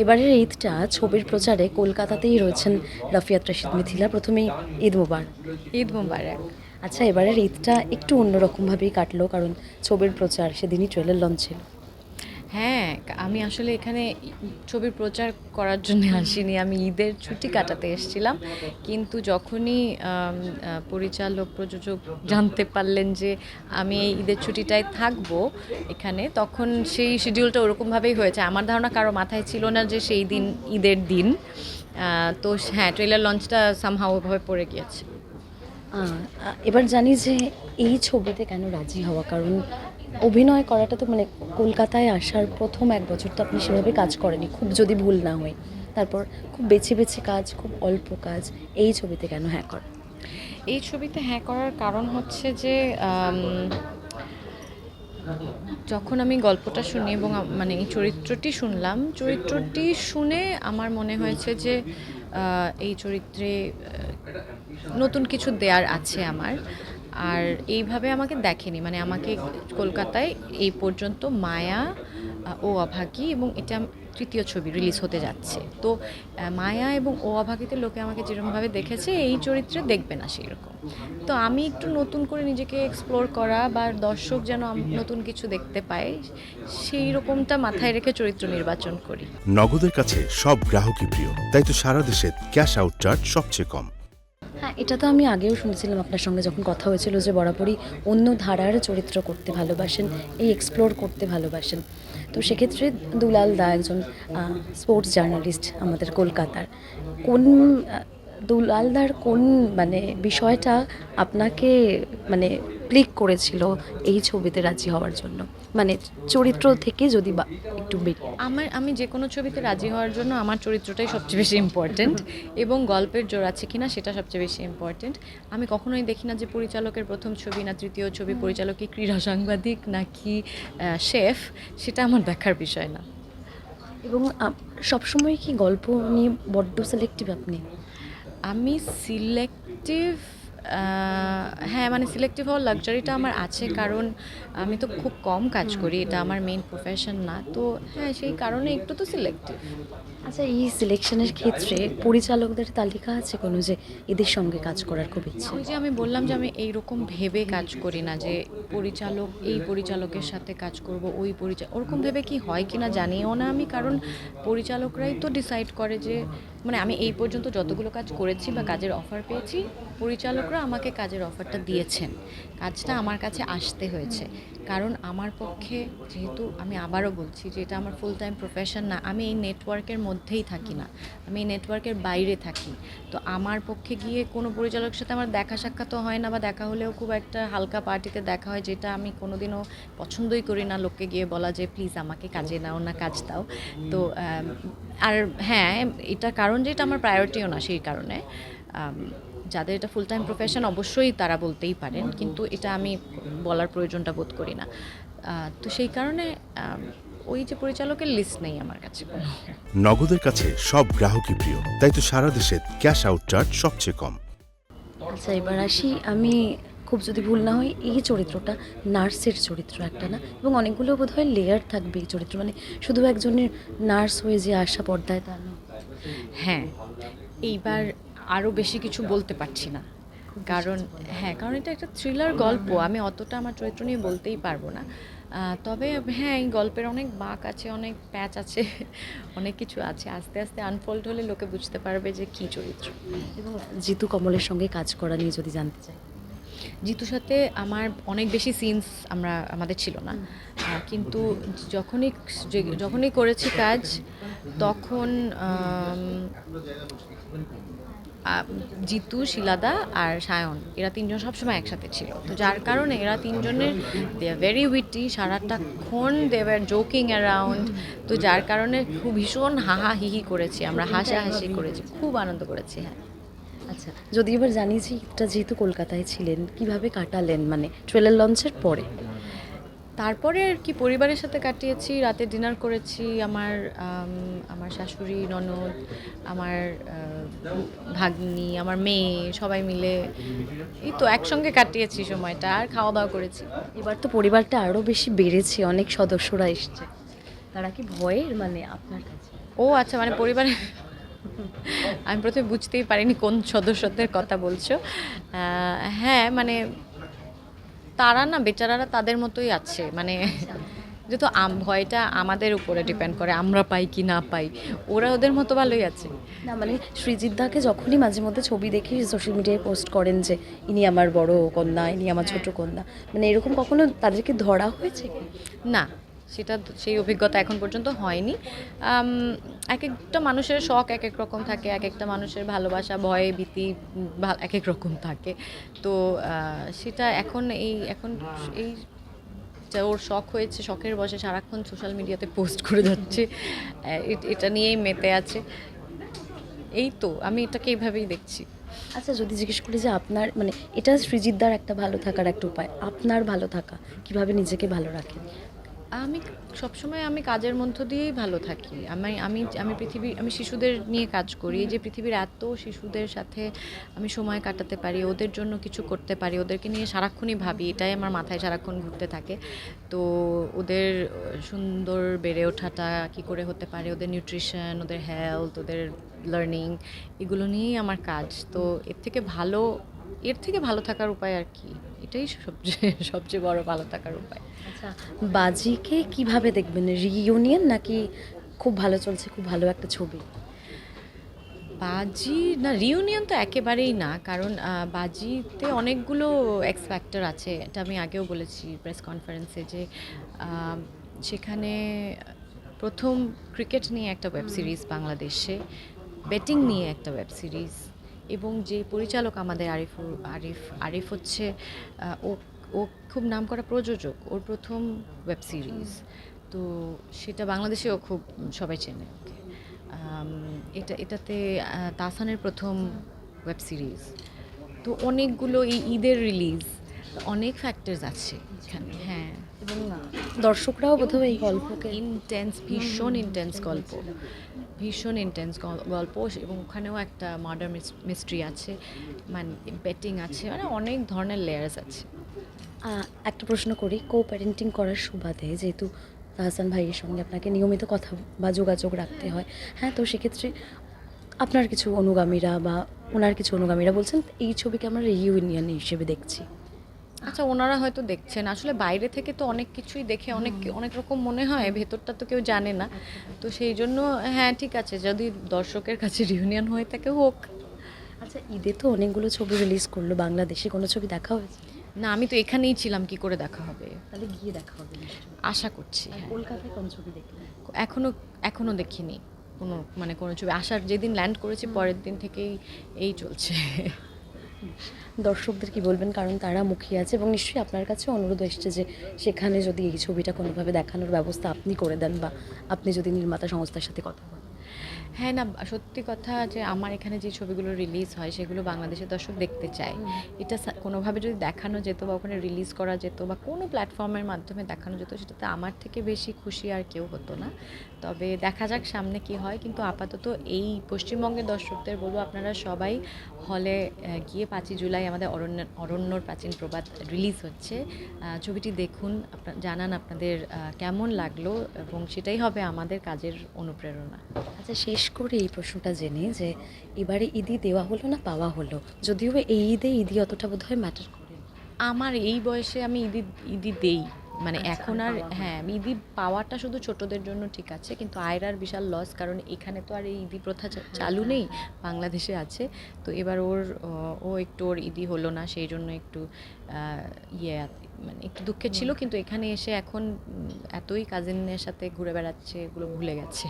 এবারের ঈদটা ছবির প্রচারে কলকাতাতেই রয়েছেন রাফিয়াত রাশিদ মিথিলা। প্রথমেই ঈদ মোবারক। ঈদ মোবারক। আচ্ছা, এবারের ঈদটা একটু অন্যরকমভাবেই কাটলো, কারণ ছবির প্রচার, সেদিনই ট্রেলার লঞ্চ ছিল। হ্যাঁ, আমি আসলে এখানে ছবির প্রচার করার জন্য আসিনি। আমি ঈদের ছুটি কাটাতে এসেছিলাম। কিন্তু যখনই পরিচালক, প্রযোজক জানতে পারলেন যে আমি এই ঈদের ছুটিটায় থাকবো এখানে, তখন সেই শিডিউলটা ওরকমভাবেই হয়েছে। আমার ধারণা কারো মাথায় ছিল না যে সেই দিন ঈদের দিন। তো হ্যাঁ, ট্রেলার লঞ্চটা সামহাউ ওভাবে পড়ে গিয়েছে। এবার জানি যে এই ছবিতে কেন রাজি হওয়া, কারণ অভিনয় করাটা তো মানে কলকাতায় আসার প্রথম 1 বছর তো আপনি সেভাবে কাজ করেনি, খুব যদি ভুল না হয়। তারপর খুব বেছে বেছে কাজ, খুব অল্প কাজ। এই ছবিতে কেন হ্যাঁ করা? এই ছবিতে হ্যাঁ করার কারণ হচ্ছে যে যখন আমি গল্পটা শুনি এবং মানে এই চরিত্রটি শুনলাম, চরিত্রটি শুনে আমার মনে হয়েছে যে এই চরিত্রে নতুন কিছু দেয়ার আছে আমার। আর এইভাবে আমাকে দেখেনি, মানে আমাকে কলকাতায় এই পর্যন্ত মায়া, ও অভাগী, এবং এটা তৃতীয় ছবি রিলিজ হতে যাচ্ছে। তো মায়া এবং ও অভাগীতে লোকে আমাকে যেরকমভাবে দেখেছে এই চরিত্রে দেখবে না সেই রকম। তো আমি একটু নতুন করে নিজেকে এক্সপ্লোর করা বা দর্শক যেন নতুন কিছু দেখতে পায় সেই রকমটা মাথায় রেখে চরিত্র নির্বাচন করি। নগদের কাছে সব গ্রাহকই প্রিয়, তাই তো সারা দেশে ক্যাশ আউট চার্জ সবচেয়ে কম। হ্যাঁ, এটা তো আমি আগেও শুনেছিলাম আপনার সঙ্গে যখন কথা হয়েছিল, যে বরাবরই অন্য ধারার চরিত্র করতে ভালোবাসেন, এই এক্সপ্লোর করতে ভালোবাসেন। তো সেক্ষেত্রে দুলাল দা একজন স্পোর্টস জার্নালিস্ট আমাদের কলকাতার। কোন দুলালদার কোন মানে বিষয়টা আপনাকে মানে ক্লিক করেছিল এই ছবিতে রাজি হওয়ার জন্য, মানে চরিত্র থেকে যদি বা একটু বেরিয়ে? আমি যে কোনো ছবিতে রাজি হওয়ার জন্য আমার চরিত্রটাই সবচেয়ে বেশি ইম্পর্ট্যান্ট, এবং গল্পের জোর আছে কিনা সেটা সবচেয়ে বেশি ইম্পর্ট্যান্ট। আমি কখনোই দেখি না যে পরিচালকের প্রথম ছবি না তৃতীয় ছবি পরিচালক কি ক্রীড়া সাংবাদিক নাকি শেফ, সেটা আমার দেখার বিষয় না। এবং সবসময় কি গল্প নিয়ে বড্ড সিলেক্টিভ আপনি? আমি সিলেক্টিভ, হ্যাঁ, মানে সিলেক্টিভ হওয়ার লাক্সারিটা আমার আছে, কারণ আমি তো খুব কম কাজ করি, এটা আমার মেইন প্রফেশন না। তো হ্যাঁ, সেই কারণে একটু তো সিলেক্টিভ। আচ্ছা, এই সিলেকশনের ক্ষেত্রে পরিচালকদের তালিকা আছে কোনো, যে এদের সঙ্গে কাজ করার খুব ইচ্ছে? ওই যে আমি বললাম যে আমি এইরকম ভেবে কাজ করি না যে পরিচালক, এই পরিচালকের সাথে কাজ করব, ওই পরিচালক, ওরকম ভেবে কি হয় কি না জানিও না আমি, কারণ পরিচালকরাই তো ডিসাইড করে যে, মানে আমি এই পর্যন্ত যতগুলো কাজ করেছি বা কাজের অফার পেয়েছি, পরিচালকরা আমাকে কাজের অফারটা দিয়েছেন, কাজটা আমার কাছে আসতে হয়েছে। কারণ আমার পক্ষে, যেহেতু আমি আবারও বলছি যে এটা আমার ফুল টাইম প্রফেশন না, আমি এই নেটওয়ার্কের মধ্যেই থাকি না, আমি এই নেটওয়ার্কের বাইরে থাকি। তো আমার পক্ষে গিয়ে কোনো পরিচালকের সাথে আমার দেখা সাক্ষাৎ হয় না, বা দেখা হলেও খুব একটা হালকা পার্টিতে দেখা হয়, যেটা আমি কোনোদিনও পছন্দই করি না, লোককে গিয়ে বলা যে প্লিজ আমাকে কাজে নাও না, কাজ দাও। তো আর হ্যাঁ, এটা কারণ যে এটা আমার প্রায়োরিটিও না, সেই কারণে যাদের এটা ফুল টাইম প্রফেশন অবশ্যই তারা বলতেই পারেন, কিন্তু এটা আমি বলার প্রয়োজনটা বোধ করি না। তো সেই কারণে ওই যে পরিচালকের লিস্ট নেই আমার কাছে কোনো। নগদের কাছে সব গ্রাহকই প্রিয়, তাই তো সারা দেশে ক্যাশ আউট চার্জ সবচেয়ে কম। আচ্ছা, এবার আসি আমি, খুব যদি ভুল না হয় এই চরিত্রটা নার্সের চরিত্র একটা, না? এবং অনেকগুলো বোধহয় লেয়ার থাকবে এই চরিত্র, মানে শুধু একজনের নার্স হয়ে যে আসা পর্দায় তা না। হ্যাঁ, এইবার আরও বেশি কিছু বলতে পারছি না, কারণ হ্যাঁ, কারণ এটা একটা থ্রিলার গল্প, আমি অতটা আমার চরিত্র নিয়ে বলতেই পারবো না। তবে হ্যাঁ, এই গল্পের অনেক বাঁক আছে, অনেক প্যাচ আছে, অনেক কিছু আছে, আস্তে আস্তে আনফোল্ড হলে লোকে বুঝতে পারবে যে কী চরিত্র। এবং জিতু কমলের সঙ্গে কাজ করা নিয়ে যদি জানতে চাই? জিতুর সাথে আমার অনেক বেশি সিনস আমাদের ছিল না, কিন্তু যখনই করেছি কাজ, তখন জিতু, শিলাদা আর সায়ন, এরা তিনজন সবসময় একসাথে ছিল। তো যার কারণে এরা তিনজনের, দে আর ভেরি উইটি, সারাটাক্ষণ দে ওয়ার জোকিং অ্যারাউন্ড। তো যার কারণে খুব ভীষণ হাহা হিহি করেছি, আমরা হাসাহাসি করেছি, খুব আনন্দ করেছি। হ্যাঁ। আচ্ছা, যদি এবার জানি যে এটা যেহেতু কলকাতায় ছিলেন, কিভাবে কাটালেন মানে ট্রেলার লঞ্চের পরে? তারপরে আর কি, পরিবারের সাথে কাটিয়েছি, রাতে ডিনার করেছি, আমার শাশুড়ি, ননদ, আমার ভাগ্নি, আমার মেয়ে, সবাই মিলে এই তো একসঙ্গে কাটিয়েছি সময়টা, আর খাওয়া দাওয়া করেছি। এবার তো পরিবারটা আরও বেশি বেড়েছে, অনেক সদস্যরা এসছে, তারা কি ভয়ের মানে আপনার কাছে? ও আচ্ছা, মানে পরিবারে আমি প্রথমে বুঝতেই পারিনি কোন সদস্যদের কথা বলছো। হ্যাঁ, মানে তারা না বেচারারা তাদের মতোই আছে, মানে যেহেতু ভয়টা আমাদের উপরে ডিপেন্ড করে, আমরা পাই কি না পাই, ওরা ওদের মতো ভালোই আছে। না মানে সৃজিত দাকে যখনই মাঝে মধ্যে ছবি দেখি সোশ্যাল মিডিয়ায় পোস্ট করেন যে ইনি আমার বড় কন্যা, ইনি আমার ছোট কন্যা, মানে এরকম কখনো তাদেরকে ধরা হয়েছে কি? না, সেই অভিজ্ঞতা এখন পর্যন্ত হয়নি। আম, এক একটা মানুষের শখ এক এক রকম থাকে, এক একটা মানুষের ভালোবাসা ভয় ভীতি এক এক রকম থাকে। তো সেটা এখন এই যা ওর শখ হয়েছে, শখের বসে সারাক্ষণ সোশ্যাল মিডিয়াতে পোস্ট করে যাচ্ছে, এটা নিয়েই মেতে আছে। এই তো আমি এটাকে এইভাবেই দেখছি। আচ্ছা যদি জিজ্ঞেস করি যে আপনার মানে এটা সৃজিতদার একটা ভালো থাকার একটা উপায়, আপনার ভালো থাকা কিভাবে নিজেকে ভালো রাখেন? আমি সবসময় আমি কাজের মধ্য দিয়েই ভালো থাকি। আমি শিশুদের নিয়ে কাজ করি। এই যে পৃথিবীর এত শিশুদের সাথে আমি সময় কাটাতে পারি, ওদের জন্য কিছু করতে পারি, ওদেরকে নিয়ে সারাক্ষণই ভাবি, এটাই আমার মাথায় সারাক্ষণ ঘুরতে থাকে। তো ওদের সুন্দর বেড়ে ওঠাটা কী করে হতে পারে, ওদের নিউট্রিশন, ওদের হেলথ, ওদের লার্নিং, এগুলো নিয়েই আমার কাজ। তো এর থেকে ভালো থাকার উপায় আর কি, এটাই সবচেয়ে বড় ভালো থাকার উপায়। আচ্ছা বাজিকে কিভাবে দেখবেন, রিইউনিয়ন নাকি খুব ভালো চলছে, খুব ভালো একটা ছবি? বাজি না, রিউনিয়ন তো একেবারেই না, কারণ বাজিতে অনেকগুলো এক্স ফ্যাক্টর আছে, এটা আমি আগেও বলেছি প্রেস কনফারেন্সে, যে আহ, সেখানে প্রথম ক্রিকেট নিয়ে একটা ওয়েব সিরিজ বাংলাদেশে, বেটিং নিয়ে একটা ওয়েব সিরিজ, এবং যে পরিচালক আমাদের আরিফ আরিফ হচ্ছে ও ও খুব নামকরা প্রযোজক, ওর প্রথম ওয়েব সিরিজ, তো সেটা বাংলাদেশেও খুব সবাই চেনে ওকে। এটাতে তাহসানের প্রথম ওয়েব সিরিজ, তো অনেকগুলো এই ঈদের রিলিজ, অনেক ফ্যাক্টরস আছে এখানে। হ্যাঁ, এবং দর্শকরাও বোধহয় এই গল্পকে ভীষণ ইন্টেন্স গল্প, ভীষণ ইন্টেন্স গল্প, এবং ওখানেও একটা মার্ডার মিস্ট্রি আছে, মানে বেটিং আছে, মানে অনেক ধরনের লেয়ার্স আছে। একটা প্রশ্ন করি, কো প্যারেন্টিং করার সুবাদে যেহেতু তাহসান ভাইয়ের সঙ্গে আপনাকে নিয়মিত কথা বা যোগাযোগ রাখতে হয়, হ্যাঁ, তো সেক্ষেত্রে আপনার কিছু অনুগামীরা বা ওনার কিছু অনুগামীরা বলছেন এই ছবিকে আমরা রিইউনিয়ন হিসেবে দেখছি। আচ্ছা, ওনারা হয়তো দেখছেন, আসলে বাইরে থেকে তো অনেক কিছুই দেখে অনেক অনেক রকম মনে হয়, ভেতরটা তো কেউ জানে না। তো সেই জন্য হ্যাঁ ঠিক আছে, যদি দর্শকের কাছে রিউনিয়ন হয়ে থাকে হোক। আচ্ছা ঈদে তো অনেকগুলো ছবি রিলিজ করলো, বাংলাদেশে কোনো ছবি দেখা হয়েছে? না, আমি তো এখানেই ছিলাম, কি করে দেখা হবে? তাহলে গিয়ে দেখা হবে নিশ্চয়ই। আশা করছি। হ্যাঁ, কলকাতায় কোন ছবি দেখলেন? এখনো দেখিনি কোনো ছবি। আসার যেদিন ল্যান্ড করেছি পরের দিন থেকেই এই চলছে। দর্শকদের কি বলবেন, কারণ তারা মুখিয়ে আছে এবং নিশ্চয়ই আপনার কাছে অনুরোধ এসছে যে সেখানে যদি এই ছবিটা কোনোভাবে দেখানোর ব্যবস্থা আপনি করে দেন বা আপনি যদি নির্মাতা সংস্থার সাথে কথা বলেন। হ্যাঁ, না সত্যি কথা, যে আমার এখানে যে ছবিগুলো রিলিজ হয় সেগুলো বাংলাদেশের দর্শক দেখতে চায়। এটা কোনোভাবে যদি দেখানো যেত বা ওখানে রিলিজ করা যেত বা কোনো প্ল্যাটফর্মের মাধ্যমে দেখানো যেত, সেটাতে আমার থেকে বেশি খুশি আর কেউ হতো না। তবে দেখা যাক সামনে কি হয়, কিন্তু আপাতত এই পশ্চিমবঙ্গের দর্শকদের বলবো, আপনারা সবাই হলে গিয়ে 5ই জুলাই আমাদের অরণ্যর প্রাচীন প্রবাদ রিলিজ হচ্ছে, ছবিটি দেখুন, জানান আপনাদের কেমন লাগলো, এবং সেটাই হবে আমাদের কাজের অনুপ্রেরণা। আচ্ছা শেষ করে এই প্রশ্নটা জেনে যে এবারে ঈদি দেওয়া হলো না পাওয়া হলো, যদিও এই ঈদে ঈদি অতটা বোধহয় ম্যাটার করে না। আমার এই বয়সে আমি ঈদি দেই, মানে আচ্ছা, এখন আর পাওয়া হয়। হ্যাঁ, ঈদি পাওয়াটা শুধু ছোটদের জন্য ঠিক আছে, কিন্তু আয়রার বিশাল লস, কারণ এখানে তো আর এই ঈদি প্রথা চালু নেই, বাংলাদেশে আছে। তো এবার ও একটু ওর ঈদি হলো না, সেই জন্য একটু মানে একটু দুঃখে ছিল, কিন্তু এখানে এসে এখন এতই কাজিনের সাথে ঘুরে বেড়াচ্ছে, এগুলো ভুলে গেছে।